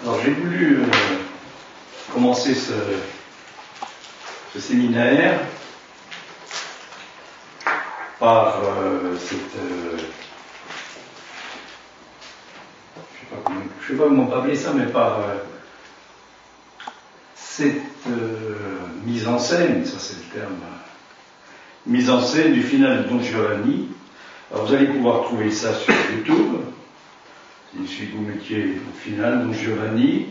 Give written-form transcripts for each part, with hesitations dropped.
Alors j'ai voulu commencer ce séminaire par cette... je ne sais pas comment appeler ça, mais par cette mise en scène, ça c'est le terme, mise en scène du final de Don Giovanni. Alors vous allez pouvoir trouver ça sur YouTube. Il suffit que vous mettiez au final Don Giovanni.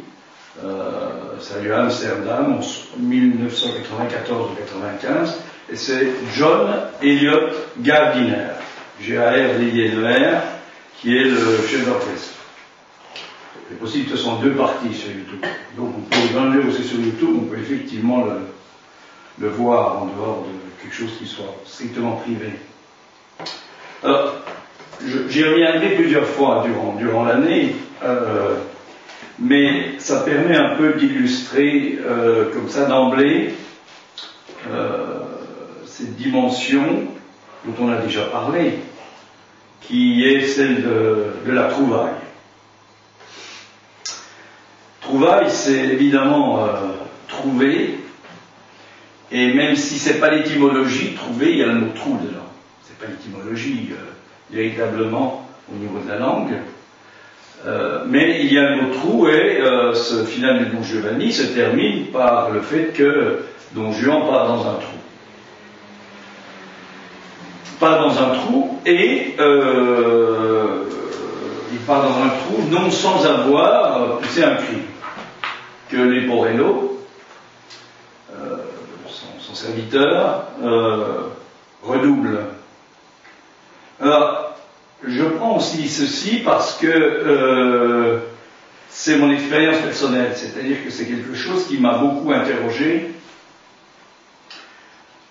Ça a lieu à Amsterdam en 1994 ou 95. Et c'est John Elliot Gardiner, G-A-R-D-I-N-E-R, qui est le chef d'orchestre. C'est possible que ce soit en deux parties sur YouTube. Donc vous pouvez l'enlever aussi sur YouTube, on peut effectivement le voir en dehors de quelque chose qui soit strictement privé. Alors, j'y reviendrai plusieurs fois durant l'année, mais ça permet un peu d'illustrer comme ça d'emblée cette dimension dont on a déjà parlé, qui est celle de la trouvaille. Trouvaille, c'est évidemment trouver, et même si c'est pas l'étymologie, trouver, il y a le mot trou dedans. C'est pas l'étymologie véritablement au niveau de la langue, mais il y a le mot trou, et ce final de Don Giovanni se termine par le fait que Don Juan part dans un trou. Part dans un trou, et il part dans un trou non sans avoir poussé un cri que Leporello, son serviteur, redouble. Alors, je prends aussi ceci parce que c'est mon expérience personnelle, c'est-à-dire que c'est quelque chose qui m'a beaucoup interrogé,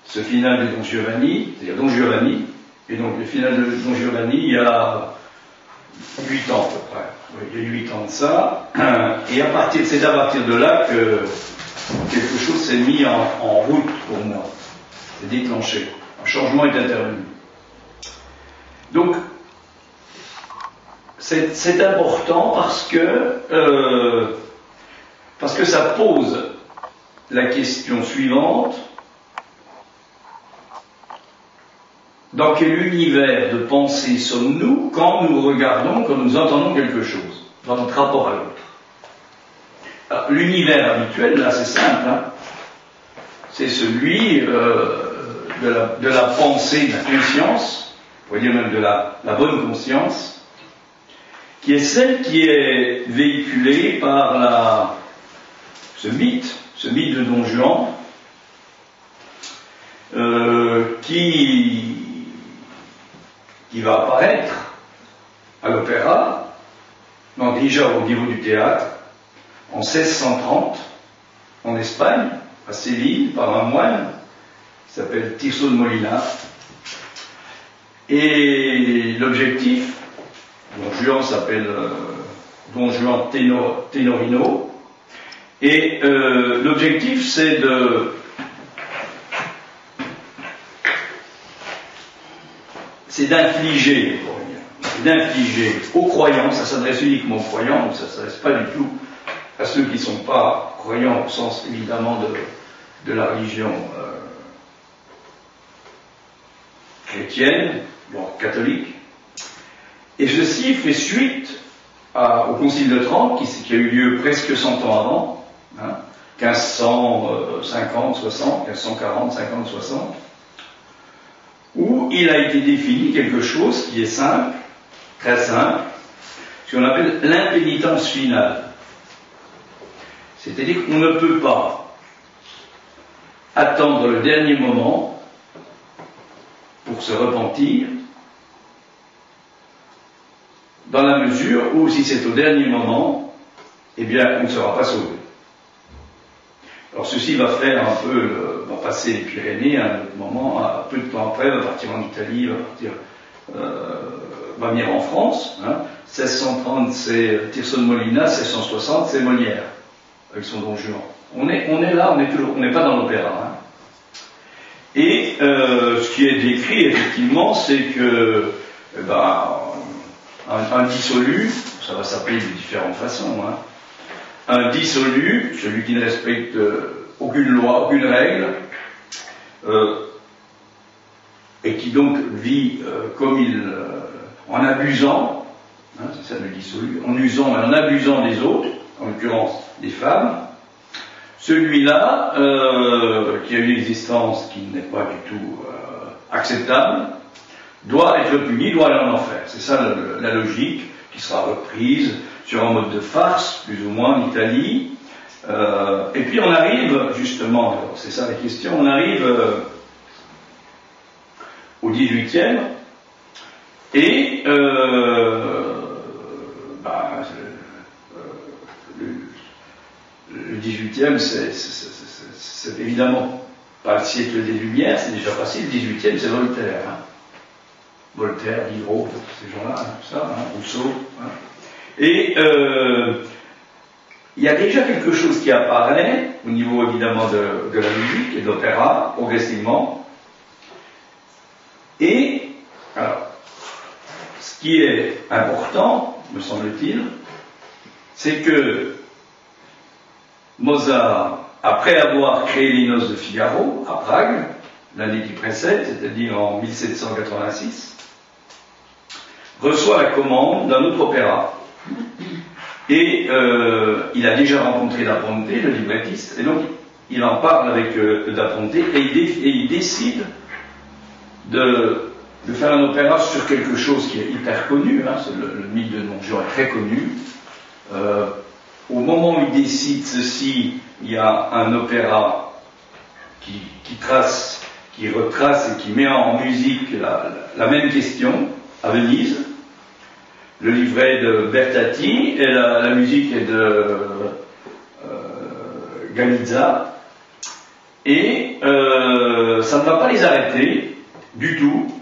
ce final de Don Giovanni, c'est-à-dire Don Giovanni, et donc le final de Don Giovanni il y a 8 ans à peu près. Oui, il y a 8 ans de ça, et c'est à partir de là que quelque chose s'est mis en route pour moi, c'est déclenché, un changement est intervenu. Donc, c'est important parce que ça pose la question suivante: dans quel univers de pensée sommes-nous quand nous regardons, quand nous entendons quelque chose, dans notre rapport à l'autre? L'univers habituel, là, c'est simple, hein, c'est celui de la pensée, de la conscience, on pourrait dire même de la bonne conscience, qui est celle qui est véhiculée par ce mythe de Don Juan, qui va apparaître à l'opéra, non, déjà au niveau du théâtre, en 1630, en Espagne, à Séville, par un moine qui s'appelle Tirso de Molina. Et l'objectif, Don Juan s'appelle Don Juan Tenorino, et l'objectif c'est d'infliger aux croyants, ça s'adresse uniquement aux croyants, donc ça ne s'adresse pas du tout à ceux qui ne sont pas croyants au sens évidemment de la religion chrétienne, voire catholique. Et ceci fait suite au Concile de Trente, qui a eu lieu presque 100 ans avant, hein, 1550, 60, 1540, 50, 60, où il a été défini quelque chose qui est simple, très simple, ce qu'on appelle l'impénitence finale. C'est-à-dire qu'on ne peut pas attendre le dernier moment pour se repentir, dans la mesure où, si c'est au dernier moment, eh bien, on ne sera pas sauvé. Alors, ceci va faire un peu, va passer les Pyrénées à un autre moment, peu de temps après, va partir en Italie, va venir en France. Hein. 1630, c'est Tirso de Molina, 1660, c'est Molière, avec son Don Juan. On est là, on n'est pas dans l'opéra. Hein. Et ce qui est décrit, effectivement, c'est que un dissolu, ça va s'appeler de différentes façons, hein, un dissolu, celui qui ne respecte aucune loi, aucune règle, et qui donc vit comme en abusant, hein, c'est ça le dissolu, en usant et en abusant des autres, en l'occurrence des femmes, celui-là, qui a une existence qui n'est pas du tout acceptable, doit être puni, doit aller en enfer. C'est ça la logique qui sera reprise sur un mode de farce, plus ou moins en Italie. Et puis on arrive, justement, c'est ça la question, on arrive au XVIIIe, et le XVIIIe, c'est évidemment pas le siècle des Lumières, c'est déjà passé, le XVIIIe c'est Voltaire. Hein. Voltaire, Diderot, ces gens-là, hein, tout ça, hein, Rousseau. Hein. Et il y a déjà quelque chose qui apparaît, au niveau évidemment de la musique et de l'opéra, progressivement. Et, alors, ce qui est important, me semble-t-il, c'est que Mozart, après avoir créé les Noces de Figaro, à Prague, l'année qui précède, c'est-à-dire en 1786, reçoit la commande d'un autre opéra. Et il a déjà rencontré Da Ponte, le librettiste, et donc il en parle avec Da Ponte, et il décide de faire un opéra sur quelque chose qui est hyper connu, hein, le mythe de Don Juan est très connu. Au moment où il décide ceci, il y a un opéra qui retrace et qui met en musique la même question à Venise. Le livret de Bertati et la musique est de Galizza. Et ça ne va pas les arrêter du tout.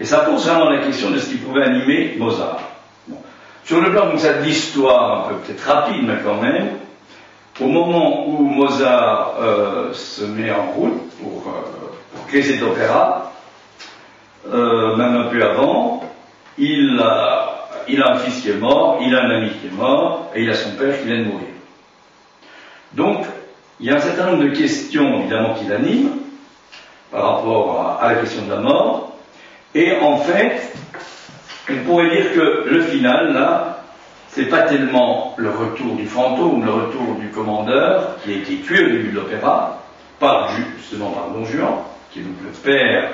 Et ça pose vraiment la question de ce qui pouvait animer Mozart. Bon. Sur le plan comme ça de l'histoire, un peu peut-être rapide, mais quand même, au moment où Mozart se met en route pour créer cet opéra, même un peu avant, il a un fils qui est mort, il a un ami qui est mort, et il a son père qui vient de mourir. Donc, il y a un certain nombre de questions, évidemment, qui l'animent, par rapport à la question de la mort, et en fait, on pourrait dire que le final, là, c'est pas tellement le retour du fantôme, le retour du commandeur, qui a été tué au début de l'opéra, justement par Don Juan, qui est donc le père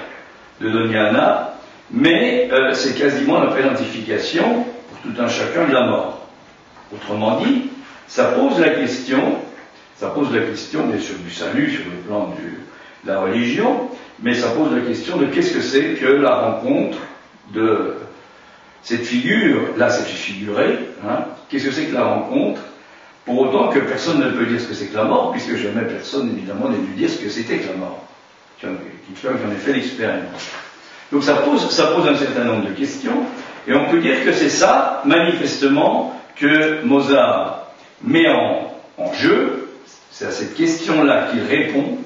de Doña Anna, mais c'est quasiment la présentification pour tout un chacun de la mort. Autrement dit, ça pose la question bien sûr du salut sur le plan de la religion, mais ça pose la question de qu'est-ce que c'est que la rencontre de cette figure, là c'est figuré, hein, qu'est-ce que c'est que la rencontre, pour autant que personne ne peut dire ce que c'est que la mort, puisque jamais personne évidemment n'est dû dire ce que c'était que la mort. Quelqu'un qui en ait fait l'expérience. Donc ça pose un certain nombre de questions, et on peut dire que c'est ça, manifestement, que Mozart met en jeu, c'est à cette question-là qu'il répond,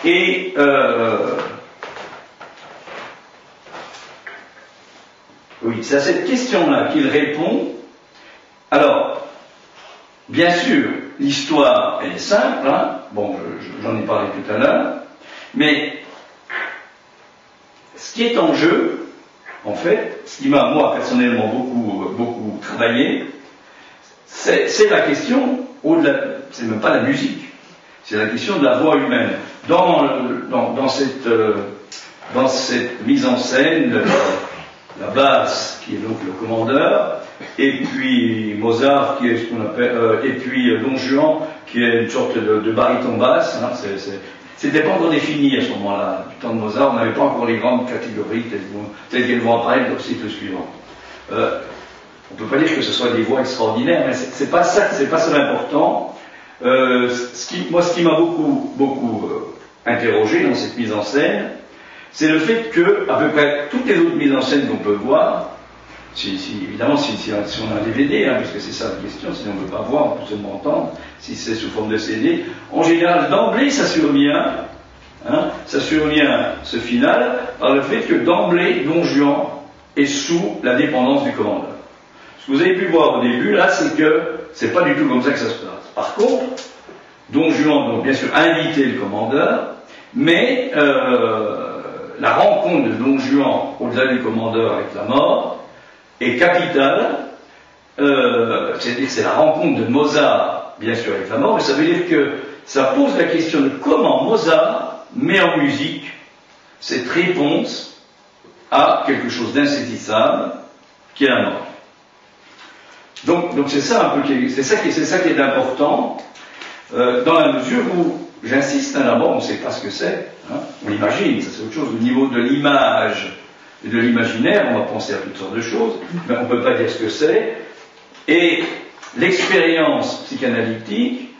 et oui, c'est à cette question-là qu'il répond. Alors, bien sûr, l'histoire, elle est simple, hein, bon, j'en ai parlé tout à l'heure, mais ce qui est en jeu, en fait, ce qui m'a, moi, personnellement, beaucoup travaillé, c'est la question, au-delà, c'est même pas la musique, c'est la question de la voix humaine. Dans cette mise en scène, la basse, qui est donc le commandeur, et puis Mozart, qui est ce qu'on appelle, et puis Don Juan, qui est une sorte de baryton basse, hein, c'était pas encore défini à ce moment-là. Du temps de Mozart, on n'avait pas encore les grandes catégories telles qu'elles vont apparaître dans le cycle suivant. On peut pas dire que ce soit des voix extraordinaires, mais c'est pas ça l'important. Ce qui m'a beaucoup interrogé dans cette mise en scène, c'est le fait que, à peu près toutes les autres mises en scène qu'on peut voir, évidemment, si on a un DVD, hein, puisque c'est ça la question, si on ne peut pas voir, on peut seulement entendre, si c'est sous forme de CD, en général, d'emblée, ça survient, ce final, par le fait que d'emblée, Don Juan est sous la dépendance du commandeur. Ce que vous avez pu voir au début, là, c'est que c'est pas du tout comme ça que ça se passe. Par contre, Don Juan, donc bien sûr, a invité le commandeur, mais la rencontre de Don Juan, au-delà du commandeur avec la mort, est capitale. C'est-à-dire que c'est la rencontre de Mozart, bien sûr, avec la mort, mais ça veut dire que ça pose la question de comment Mozart met en musique cette réponse à quelque chose d'insaisissable qui est la mort. Donc c'est ça un peu c'est ça qui est important, dans la mesure où, j'insiste, hein, la mort, on ne sait pas ce que c'est, hein, on l'imagine, ça c'est autre chose, au niveau de l'image et de l'imaginaire, on va penser à toutes sortes de choses, mais on ne peut pas dire ce que c'est, et l'expérience psychanalytique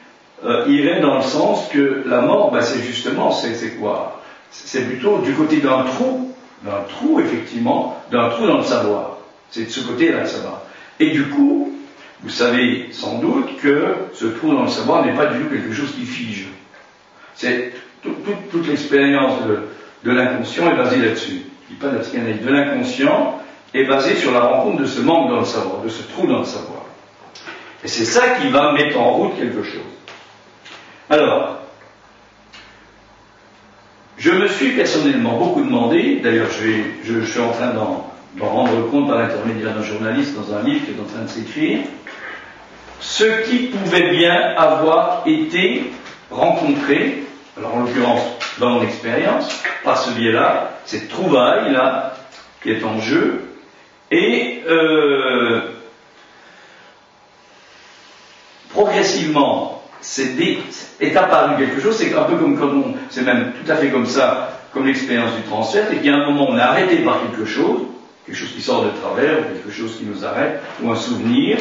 irait dans le sens que la mort, ben, c'est justement, c'est quoi? C'est plutôt du côté d'un trou effectivement, d'un trou dans le savoir. C'est de ce côté-là le savoir. Et du coup, vous savez sans doute que ce trou dans le savoir n'est pas du tout quelque chose qui fige. C'est toute l'expérience de l'inconscient est basée là-dessus. Je ne dis pas de la psychanalyse, de l'inconscient est basée sur la rencontre de ce manque dans le savoir, de ce trou dans le savoir. Et c'est ça qui va mettre en route quelque chose. Alors, je me suis personnellement beaucoup demandé, d'ailleurs je suis en train d'en rendre compte par l'intermédiaire d'un journaliste dans un livre qui est en train de s'écrire, ce qui pouvait bien avoir été rencontré, alors en l'occurrence dans mon expérience, par ce biais-là, cette trouvaille-là qui est en jeu, et progressivement est apparu quelque chose, c'est un peu comme quand c'est même tout à fait comme ça, comme l'expérience du transfert, et qu'il y a un moment on est arrêté par quelque chose qui sort de travers, ou quelque chose qui nous arrête, ou un souvenir,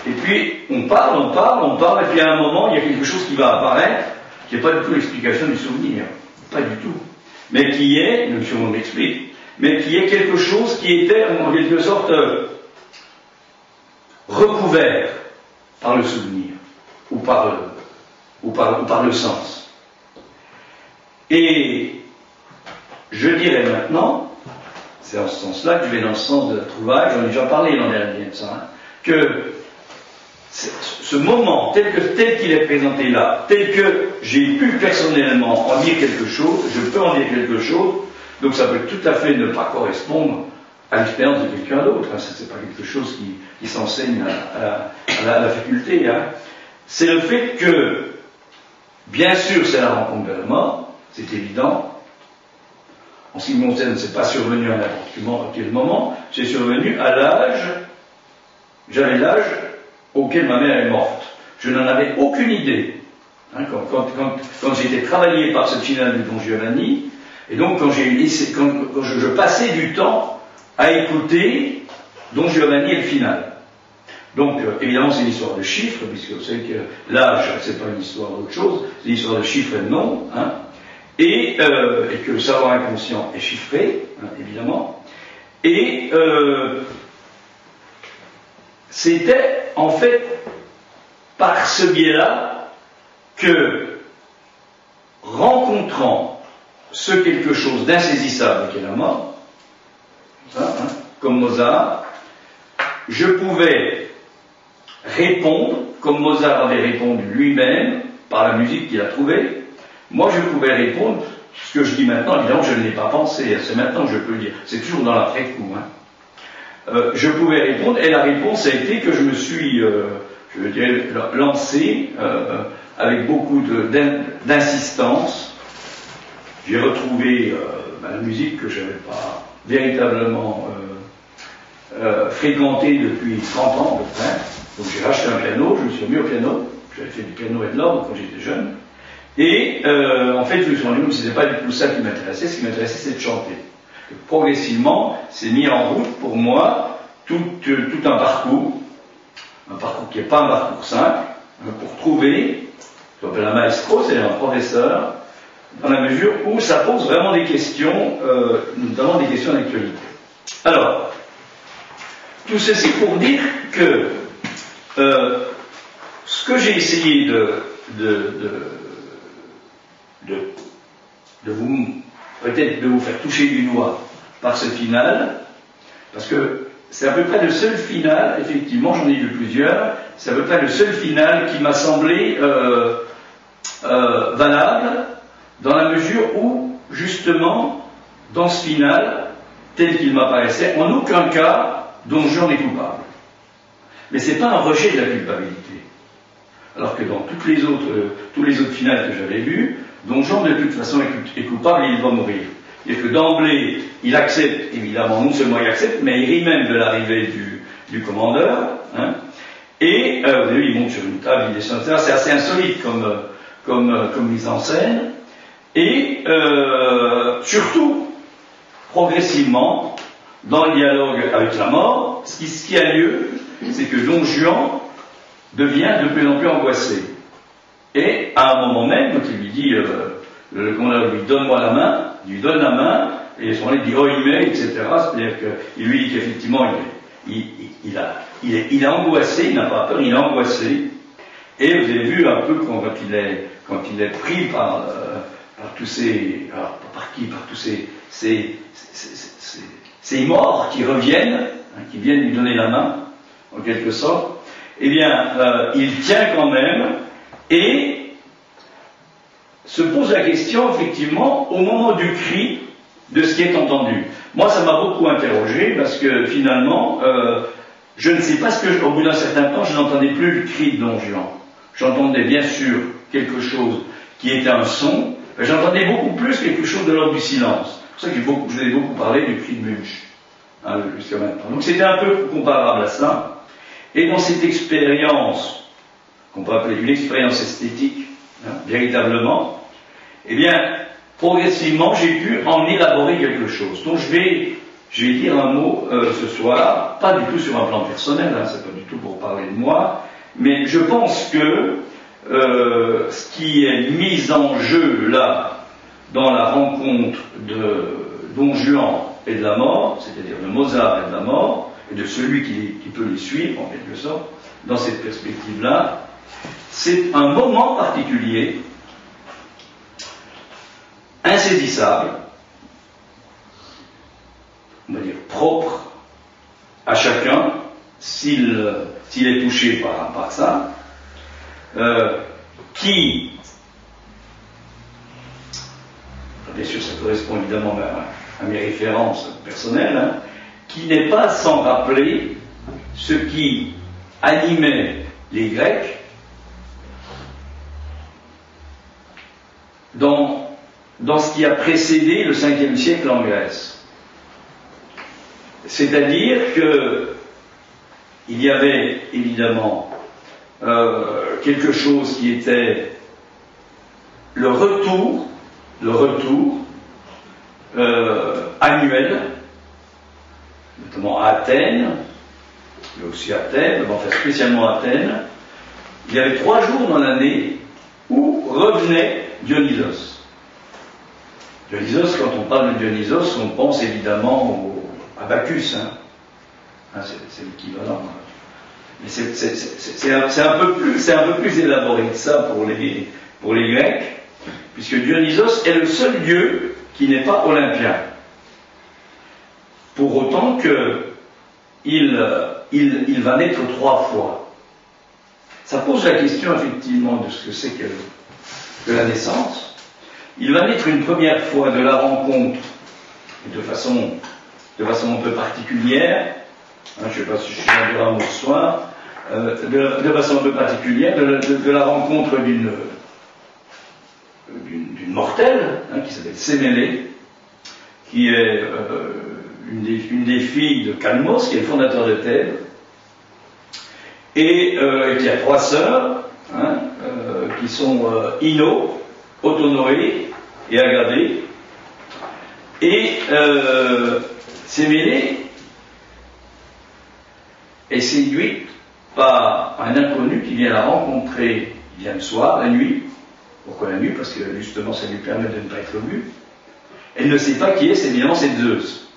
et puis on parle, et puis à un moment il y a quelque chose qui va apparaître, qui n'est pas du tout l'explication du souvenir, pas du tout, mais qui est, même si on m'explique, mais qui est quelque chose qui était en quelque sorte recouvert par le souvenir, ou par le sens. Et je dirais maintenant, c'est en ce sens-là que je vais dans le sens de la trouvaille, j'en ai déjà parlé l'an dernier de ça, hein, que ce moment, tel qu'il est présenté là, tel que j'ai pu personnellement en dire quelque chose, je peux en dire quelque chose, donc ça peut tout à fait ne pas correspondre à l'expérience de quelqu'un d'autre, hein, c'est pas quelque chose qui s'enseigne à la faculté, hein. C'est le fait que, bien sûr, c'est la rencontre de la mort, c'est évident. En ce qui me concerne, c'est pas survenu à n'importe quel moment, c'est survenu à l'âge, j'avais l'âge auquel ma mère est morte. Je n'en avais aucune idée. Hein, quand j'ai été travaillé par ce final du Don Giovanni, et donc quand je passais du temps à écouter Don Giovanni et le final. Donc, évidemment, c'est une histoire de chiffres, puisque vous savez que l'âge, c'est pas une histoire d'autre chose, c'est une histoire de chiffres et de noms, hein, et que le savoir inconscient est chiffré, hein, évidemment, et c'était, en fait, par ce biais-là, que, rencontrant ce quelque chose d'insaisissable qu'est la mort, hein, comme Mozart, je pouvais répondre, comme Mozart avait répondu lui-même, par la musique qu'il a trouvée, moi je pouvais répondre, ce que je dis maintenant, évidemment je ne l'ai pas pensé, c'est maintenant que je peux le dire, c'est toujours dans l'après-coup, hein. Je pouvais répondre, et la réponse a été que je me suis, je dirais, lancé avec beaucoup d'insistance. J'ai retrouvé la musique que je n'avais pas véritablement fréquentée depuis 30 ans à peu près. Donc j'ai racheté un piano, je me suis mis au piano, j'avais fait du piano et de l'orgue quand j'étais jeune, et en fait je me suis rendu compte que ce n'était pas du tout ça qui m'intéressait, ce qui m'intéressait c'est de chanter. Et progressivement, c'est mis en route pour moi tout un parcours qui n'est pas un parcours simple, pour trouver, ce qu'on appelle un maestro, c'est-à-dire un professeur, dans la mesure où ça pose vraiment des questions, notamment des questions d'actualité. Alors, tout ceci pour dire que ce que j'ai essayé peut-être de vous faire toucher du doigt par ce final, parce que c'est à peu près le seul final, effectivement, j'en ai vu plusieurs, c'est à peu près le seul final qui m'a semblé valable, dans la mesure où, justement, dans ce final, tel qu'il m'apparaissait, en aucun cas, Don Juan n'est coupable. Mais ce n'est pas un rejet de la culpabilité. Alors que dans tous les autres finales que j'avais vus, Don Juan de toute façon est coupable et il va mourir. C'est-à-dire que d'emblée, il accepte, évidemment, non seulement il accepte, mais il rit même de l'arrivée du commandeur, hein, et vous avez vu, il monte sur une table, il descend, etc. C'est assez insolite comme mise en scène, et surtout, progressivement, dans le dialogue avec la mort, ce qui a lieu, c'est que Don Juan devient de plus en plus angoissé. Et à un moment même, quand il lui dit, le commandeur lui donne-moi la main, il lui donne la main, et à ce moment-là, il dit Oime, etc. C'est-à-dire qu'il lui dit qu'effectivement, il est angoissé, il n'a pas peur, il est angoissé. Et vous avez vu un peu quand il est pris par tous ces. Alors, par qui? Par tous ces morts qui reviennent, hein, qui viennent lui donner la main, en quelque sorte. Eh bien, il tient quand même, et se pose la question, effectivement, au moment du cri, de ce qui est entendu. Moi, ça m'a beaucoup interrogé, parce que finalement, je ne sais pas ce que, au bout d'un certain temps, je n'entendais plus le cri de Don Juan. J'entendais bien sûr quelque chose qui était un son, mais j'entendais beaucoup plus quelque chose de l'ordre du silence. C'est pour ça que je vous ai beaucoup parlé du cri de Munch, hein, jusqu'à maintenant. Donc c'était un peu comparable à ça. Et dans cette expérience, qu'on peut appeler une expérience esthétique, hein, véritablement, eh bien, progressivement, j'ai pu en élaborer quelque chose. Donc je vais dire un mot ce soir, pas du tout sur un plan personnel, hein, c'est pas du tout pour parler de moi, mais je pense que ce qui est mis en jeu là, dans la rencontre de Don Juan et de la mort, c'est-à-dire de Mozart et de la mort, et de celui qui peut les suivre, en quelque sorte, dans cette perspective-là, c'est un moment particulier, insaisissable, on va dire propre à chacun, s'il est touché par ça, qui, bien sûr ça correspond évidemment à mes références personnelles, hein, qui n'est pas sans rappeler ce qui animait les Grecs dans ce qui a précédé le 5e siècle en Grèce. C'est-à-dire qu'il y avait évidemment quelque chose qui était le retour annuel, notamment à Athènes, mais aussi à Athènes, enfin spécialement à Athènes. Il y avait 3 jours dans l'année où revenait Dionysos. Dionysos, quand on parle de Dionysos, on pense évidemment à Bacchus, hein. C'est l'équivalent. Mais c'est un peu plus élaboré que ça pour les Grecs, puisque Dionysos est le seul dieu qui n'est pas olympien. Pour autant qu'il va naître 3 fois. Ça pose la question effectivement de ce que c'est que la naissance. Il va naître une première fois de la rencontre, de façon un peu particulière, hein, je ne sais pas si je suis en dire un mot ce soir, de façon un peu particulière, de la rencontre d'une mortelle, hein, qui s'appelle Sémélé, qui est une des filles de Calmos, qui est le fondateur de Thèbes, et qui a 3 sœurs, hein, qui sont Ino, Autonoé et Agadé. Et Sémélé est séduite par un inconnu qui vient la rencontrer, il vient le soir, la nuit. Pourquoi la nuit? Parce que justement ça lui permet de ne pas être vue. Elle ne sait pas qui est, évidemment c'est Zeus.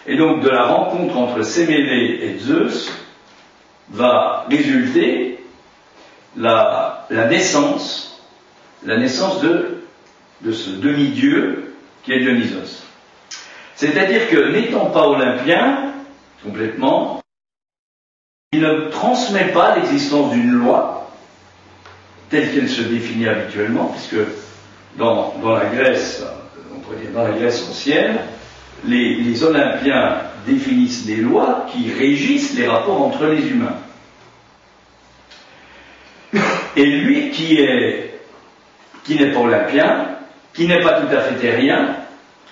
Et donc de la rencontre entre Sémélé et Zeus va résulter la naissance de ce demi-dieu qui est Dionysos. C'est-à-dire que n'étant pas olympien, complètement. Il ne transmet pas l'existence d'une loi telle qu'elle se définit habituellement, puisque dans la Grèce, on pourrait dire dans la Grèce ancienne, les Olympiens définissent des lois qui régissent les rapports entre les humains. Et lui qui n'est pas olympien, qui n'est pas tout à fait terrien,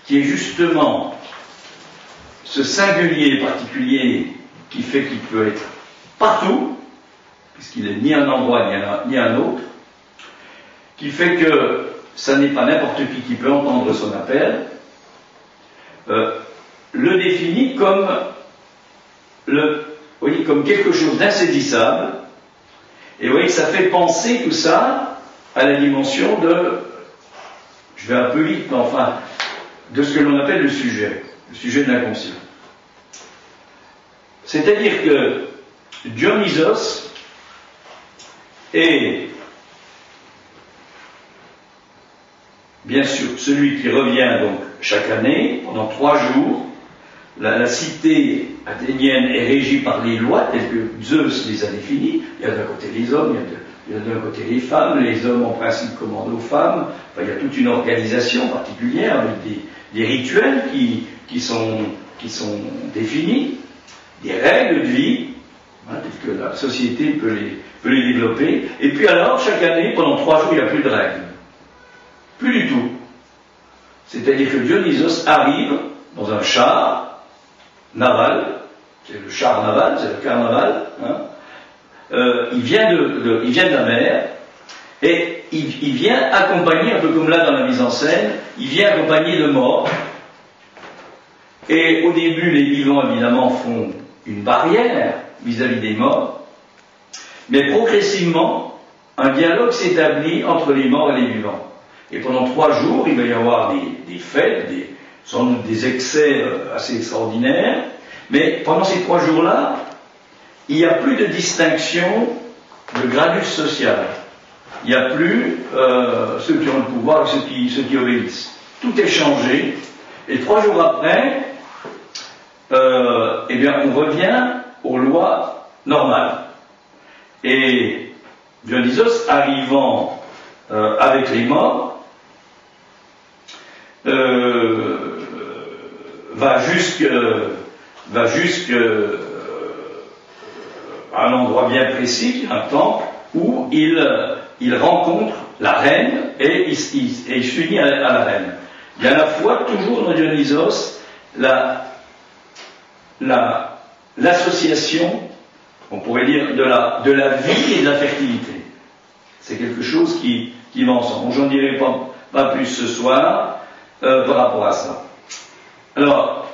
qui est justement ce singulier particulier qui fait qu'il peut être partout, puisqu'il n'est ni un endroit ni un autre, qui fait que ça n'est pas n'importe qui peut entendre son appel, le définit comme quelque chose d'insaisissable. Et vous voyez que ça fait penser tout ça à la dimension je vais un peu vite, mais enfin, de ce que l'on appelle le sujet de l'inconscient. C'est-à-dire que Dionysos est bien sûr celui qui revient donc chaque année, pendant 3 jours. La cité athénienne est régie par les lois telles que Zeus les a définies. Il y a d'un côté les hommes, il y a d'un côté les femmes. Les hommes en principe commandent aux femmes. Enfin, il y a toute une organisation particulière avec des rituels qui sont définis, des règles de vie, telles que la société peut les développer. Et puis alors, chaque année, pendant 3 jours, il n'y a plus de règles. Plus du tout. C'est-à-dire que Dionysos arrive dans un char naval, c'est le char naval, c'est le carnaval, il vient de la mer, et il vient accompagné, un peu comme là dans la mise en scène, il vient accompagné de morts. Et au début, les vivants, évidemment, font une barrière vis-à-vis des morts, mais progressivement, un dialogue s'établit entre les morts et les vivants. Et pendant 3 jours, il va y avoir des fêtes, sans doute des excès assez extraordinaires, mais pendant ces 3 jours-là, il n'y a plus de distinction de gradus social. Il n'y a plus ceux qui ont le pouvoir et ceux qui obéissent. Tout est changé, et 3 jours après, eh bien, on revient aux lois normales. Et Dionysos, arrivant avec les morts, va jusque à un endroit bien précis, un temple, où il rencontre la reine et il s'unit à la reine. Il y a à la fois, toujours dans Dionysos, l'association, on pourrait dire, de la vie et de la fertilité. C'est quelque chose qui va ensemble. J'en dirai pas plus ce soir par rapport à ça. Alors,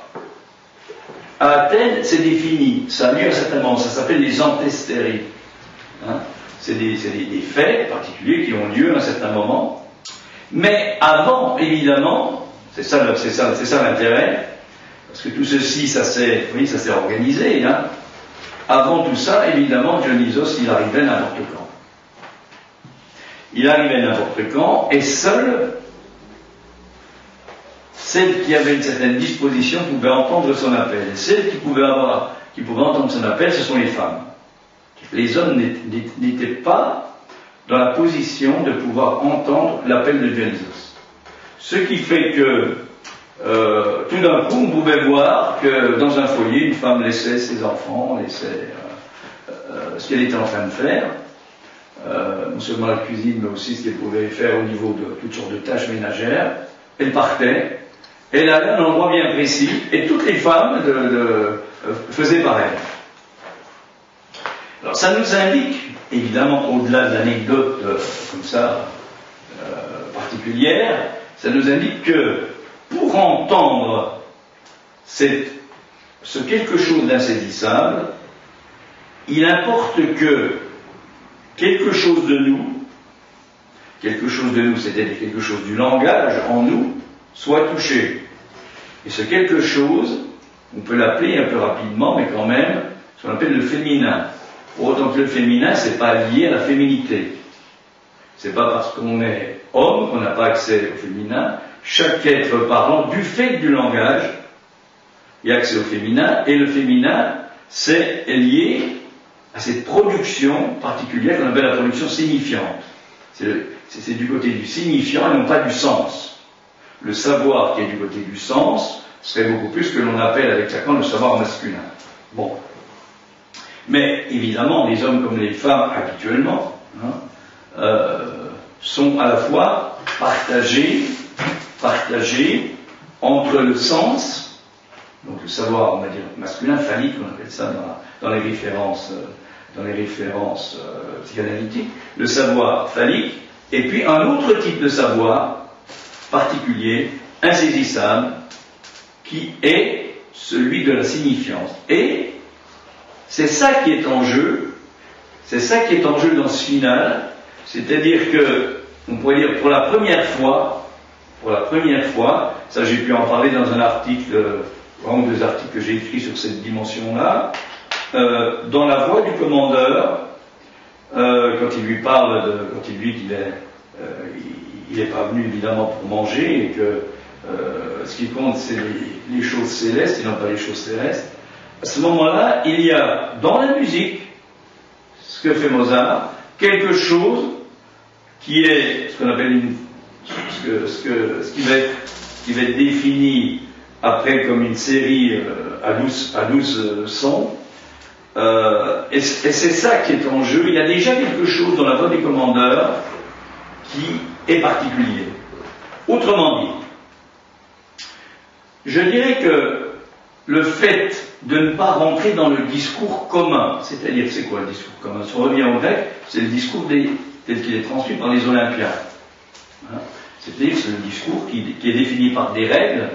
à Athènes, c'est défini, ça a lieu à un certain moment, ça s'appelle les antestéries. C'est des faits particuliers qui ont lieu à un certain moment. Mais avant, évidemment, c'est ça l'intérêt, parce que tout ceci, ça s'est organisé. Avant tout ça, évidemment, Dionysos, il arrivait n'importe quand. Il arrivait n'importe quand, et seul celle qui avait une certaine disposition pouvait entendre son appel. Et celles qui pouvaient entendre son appel, ce sont les femmes. Les hommes n'étaient pas dans la position de pouvoir entendre l'appel de Dionysos. Ce qui fait que tout d'un coup, on pouvait voir que dans un foyer, une femme laissait ses enfants, laissait ce qu'elle était en train de faire, non seulement la cuisine, mais aussi ce qu'elle pouvait faire au niveau de toutes sortes de tâches ménagères. Elle partait, elle allait à un endroit bien précis, et toutes les femmes faisaient pareil. Alors ça nous indique, évidemment, au-delà de l'anecdote comme ça, particulière, ça nous indique que pour entendre ce quelque chose d'insaisissable, il importe que quelque chose de nous, c'est-à-dire quelque chose du langage en nous, soit touché. Et ce quelque chose, on peut l'appeler un peu rapidement, mais quand même, ce qu'on appelle le féminin. Pour autant que le féminin, c'est pas lié à la féminité. C'est pas parce qu'on est homme qu'on n'a pas accès au féminin. Chaque être parlant, du fait du langage, et accès au féminin, et le féminin, c'est lié à cette production particulière qu'on appelle la production signifiante. C'est du côté du signifiant et non pas du sens. Le savoir qui est du côté du sens serait beaucoup plus ce que l'on appelle avec Lacan le savoir masculin. Bon. Mais évidemment, les hommes comme les femmes habituellement sont à la fois partagés entre le sens, donc le savoir, on va dire masculin, phallique, on appelle ça dans les références psychanalytiques, le savoir phallique, et puis un autre type de savoir particulier, insaisissable, qui est celui de la signifiance. Et c'est ça qui est en jeu, dans ce final, c'est-à-dire que, on pourrait dire pour la première fois, ça j'ai pu en parler dans un article, un ou deux articles que j'ai écrits sur cette dimension-là, dans la voix du commandeur, quand il lui parle, quand il dit qu'il il n'est pas venu évidemment pour manger et que ce qui compte c'est les choses célestes et non pas les choses terrestres. À ce moment-là, il y a dans la musique, ce que fait Mozart, quelque chose qui est ce qu'on appelle ce qui va être défini après comme une série à 12 sons. Et c'est ça qui est en jeu. Il y a déjà quelque chose dans la voix des commandeurs qui est particulier. Autrement dit, je dirais que le fait de ne pas rentrer dans le discours commun, c'est-à-dire, c'est quoi le discours commun? Si on revient au grec, c'est le discours tel qu'il est transmis par les Olympiens. C'est-à-dire, c'est le discours qui est défini par des règles,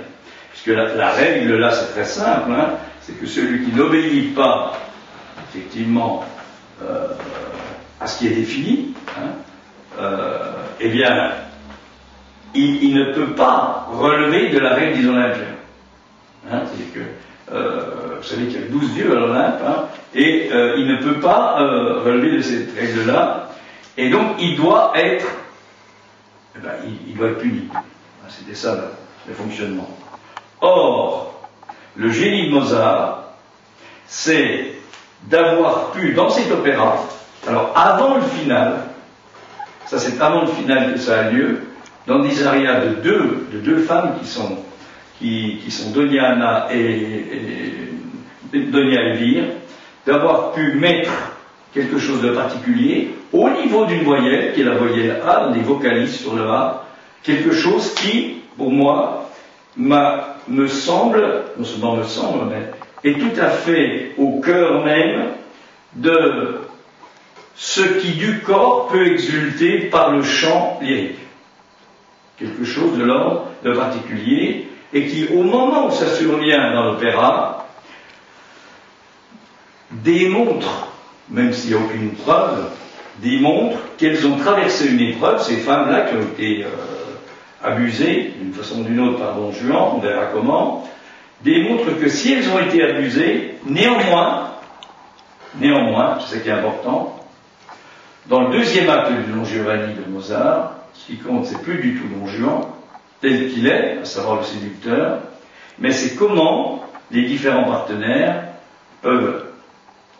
puisque la règle, là, c'est très simple, c'est que celui qui n'obéit pas, effectivement, à ce qui est défini, eh bien, il ne peut pas relever de la règle des Olympiens. C'est-à-dire que, vous savez qu'il y a 12 dieux à l'Olympe, et il ne peut pas relever de cette règle-là, et donc il doit être, il doit être puni. C'était ça le fonctionnement. Or, le génie de Mozart, c'est d'avoir pu, dans cet opéra, alors avant le final, ça c'est avant le final que ça a lieu, dans des arias de deux femmes qui sont Donia et Donia Elvire, d'avoir pu mettre quelque chose de particulier au niveau d'une voyelle, qui est la voyelle A, dans des vocalises sur le A, quelque chose qui, pour moi, me semble, non seulement me semble, mais est tout à fait au cœur même de ce qui du corps peut exulter par le chant lyrique. Quelque chose de l'ordre de particulier, et qui, au moment où ça survient dans l'opéra, démontre, même s'il n'y a aucune preuve, démontre qu'elles ont traversé une épreuve, ces femmes-là qui ont été abusées, d'une façon ou d'une autre, par Don Juan, on verra comment, démontre que si elles ont été abusées, néanmoins, c'est ça qui est important, dans le deuxième acte du Don Giovanni de Mozart, ce qui compte, c'est plus du tout Don Juan, tel qu'il est, à savoir le séducteur, mais c'est comment les différents partenaires peuvent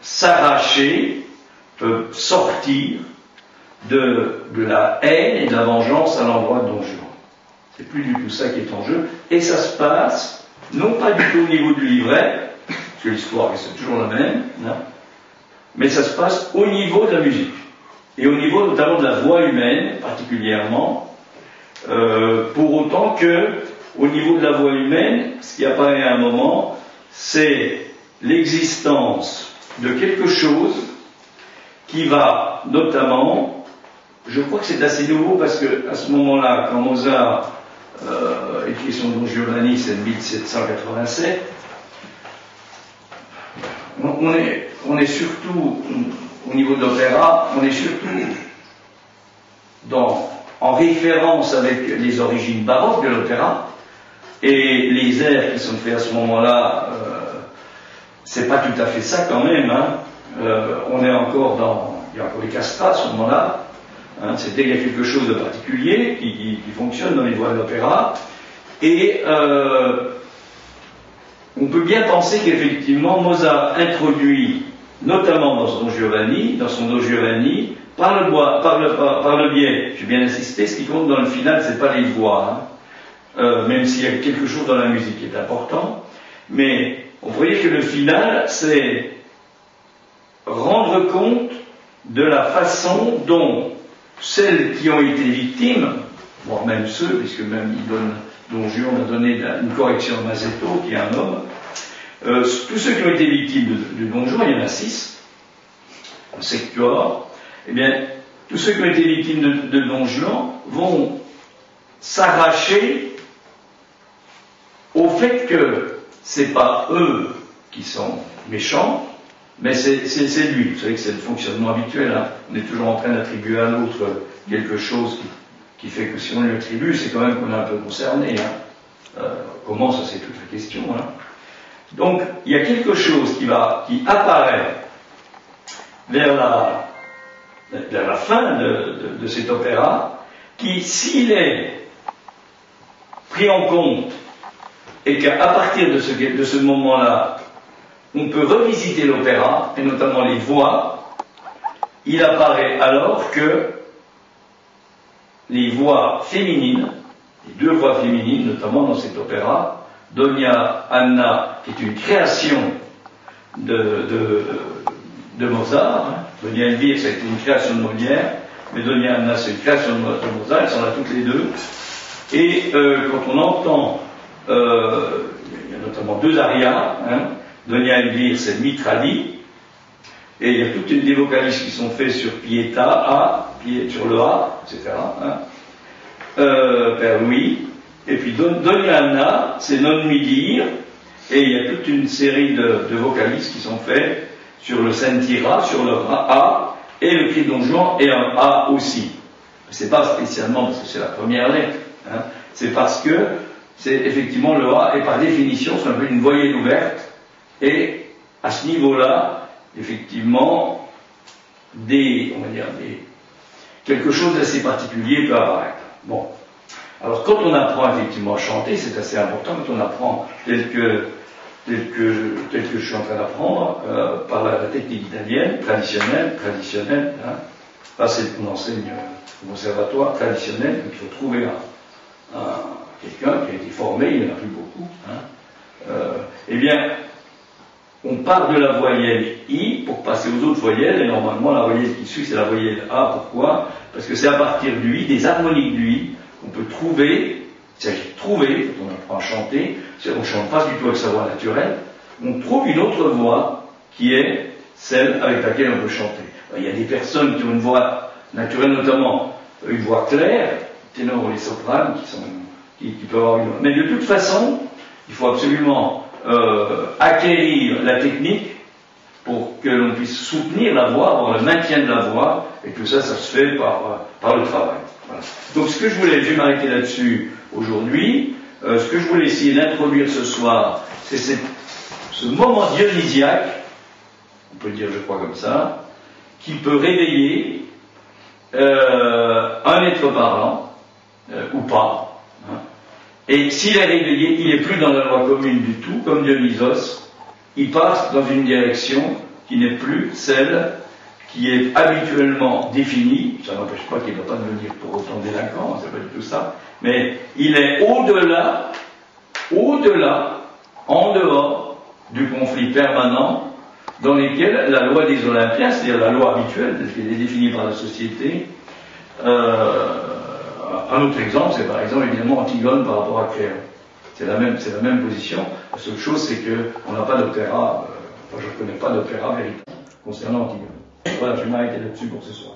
s'arracher, peuvent sortir de la haine et de la vengeance à l'endroit de Don Juan. C'est plus du tout ça qui est en jeu, et ça se passe, non pas du tout au niveau du livret, parce que l'histoire reste toujours la même, mais ça se passe au niveau de la musique, et au niveau notamment de la voix humaine, particulièrement, pour autant que, au niveau de la voix humaine, ce qui apparaît à un moment, c'est l'existence de quelque chose qui va notamment, je crois que c'est assez nouveau parce que à ce moment-là, quand Mozart écrit son Don Giovanni, c'est 1787, on est surtout, au niveau de l'opéra, on est surtout en référence avec les origines baroques de l'opéra, et les airs qui sont faits à ce moment-là, c'est pas tout à fait ça quand même, on est encore il y a encore les castrats à ce moment-là, c'est-à-dire qu'il y a quelque chose de particulier qui fonctionne dans les voix de l'opéra, et on peut bien penser qu'effectivement Mozart introduit, notamment dans son Don Giovanni, par le biais, j'ai bien insisté, ce qui compte dans le final, c'est pas les voix, hein, même s'il y a quelque chose dans la musique qui est important, mais vous voyez que le final, c'est rendre compte de la façon dont celles qui ont été victimes, voire même ceux, puisque même Don Juan a donné une correction à Mazetto, qui est un homme, tous ceux qui ont été victimes de Don Juan, il y en a 6, un sectuor, eh bien, tous ceux qui ont été victimes de Don Juan vont s'arracher au fait que c'est pas eux qui sont méchants, mais c'est lui. Vous savez que c'est le fonctionnement habituel, hein. On est toujours en train d'attribuer à l'autre quelque chose qui fait que si on lui attribue, c'est quand même qu'on est un peu concerné, hein. Comment, ça c'est toute la question, hein. Donc, il y a quelque chose qui apparaît vers la fin de cet opéra, qui, s'il est pris en compte, et qu'à partir de ce moment-là, on peut revisiter l'opéra, et notamment les voix, il apparaît alors que les voix féminines, les 2 voix féminines, notamment dans cet opéra, Dona Anna, qui est une création de Mozart, hein. Dona Elvire, ça a été une création de Molière, mais Dona Anna, c'est une création de Mozart, elles sont là toutes les 2. Et quand on entend, il y a notamment 2 arias, hein. Dona Elvire, c'est Mitrali, et il y a toutes des vocalises qui sont faits sur Pietà, sur le A, etc. Hein. Père Louis, et puis Dona Anna, c'est Non mi dire, et il y a toute une série de vocalises qui sont faits sur le Sentira, sur le A, et le cri Don Juan, et un A aussi. C'est pas spécialement parce que c'est la première lettre, hein. C'est parce que c'est effectivement le A, et par définition, c'est un peu une voyelle ouverte, et à ce niveau-là, effectivement, quelque chose d'assez particulier peut apparaître. Bon. Alors, quand on apprend effectivement à chanter, c'est assez important, quand on apprend tel que je suis en train d'apprendre, par la technique italienne, traditionnelle, hein, pas celle qu'on enseigne au conservatoire, traditionnelle, il faut trouver quelqu'un qui a été formé, il n'y en a plus beaucoup, hein, eh bien, on part de la voyelle I pour passer aux autres voyelles, et normalement la voyelle qui suit c'est la voyelle A. Pourquoi? Parce que c'est à partir de I, des harmoniques de I, qu'on peut trouver, c'est-à-dire trouver, quand on apprend à chanter, on ne chante pas du tout avec sa voix naturelle, on trouve une autre voix qui est celle avec laquelle on peut chanter. Il y a des personnes qui ont une voix naturelle, notamment une voix claire, ténor ou les sopranes, qui peuvent avoir une voix. Mais de toute façon, il faut absolument acquérir la technique pour que l'on puisse soutenir la voix, avoir le maintien de la voix, et tout ça, ça se fait par le travail. Voilà. Donc je vais m'arrêter là-dessus aujourd'hui. Ce que je voulais essayer d'introduire ce soir, c'est ce moment dionysiaque, on peut le dire je crois comme ça, qui peut réveiller un être parlant, ou pas. Hein. Et s'il est réveillé, il n'est plus dans la loi commune du tout, comme Dionysos, il passe dans une direction qui n'est plus celle qui est habituellement définie. Ça n'empêche pas qu'il ne va pas devenir pour autant délinquant, c'est pas du tout ça, mais il est au-delà, en dehors du conflit permanent dans lequel la loi des Olympiens, c'est-à-dire la loi habituelle, telle qu'elle est définie par la société, un autre exemple, c'est par exemple évidemment Antigone par rapport à Créon. C'est la même position. La seule chose, c'est qu'on n'a pas d'opéra, je ne connais pas d'opéra véritable concernant Antigone. Voilà, je vais m'arrêter là-dessus pour ce soir.